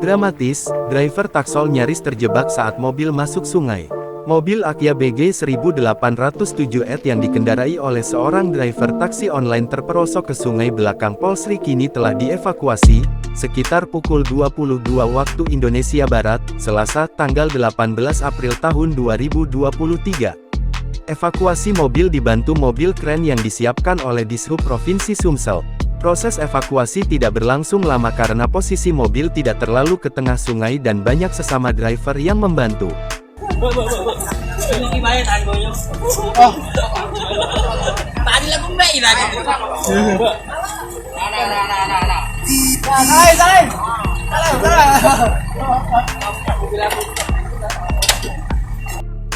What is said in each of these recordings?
Dramatis, driver taksol nyaris terjebak saat mobil masuk sungai. Mobil Akia BG 1807 yang dikendarai oleh seorang driver taksi online terperosok ke sungai belakang Polsri kini telah dievakuasi, sekitar pukul 22 waktu Indonesia Barat, Selasa, tanggal 18 April tahun 2023. Evakuasi mobil dibantu mobil kren yang disiapkan oleh Dishub Provinsi Sumsel. Proses evakuasi tidak berlangsung lama karena posisi mobil tidak terlalu ke tengah sungai dan banyak sesama driver yang membantu.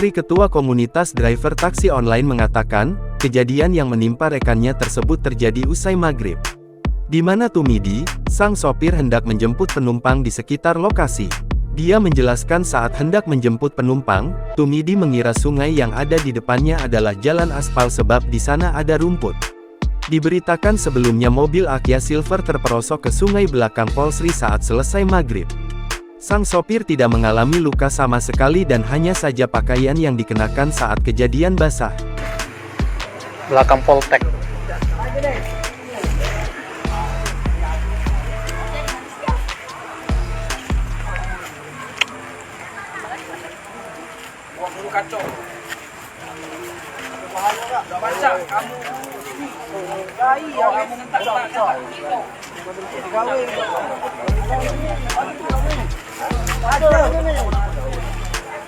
Ketua Komunitas Driver Taksi Online mengatakan, kejadian yang menimpa rekannya tersebut terjadi usai maghrib, di mana Tumidi, sang sopir hendak menjemput penumpang di sekitar lokasi. Dia menjelaskan saat hendak menjemput penumpang, Tumidi mengira sungai yang ada di depannya adalah jalan aspal sebab di sana ada rumput. Diberitakan sebelumnya mobil Akia Silver terperosok ke sungai belakang Polsri saat selesai maghrib. Sang sopir tidak mengalami luka sama sekali dan hanya saja pakaian yang dikenakan saat kejadian basah. Belakang Poltek. Kacau. Baca kamu iya kamu ngentak. Ada.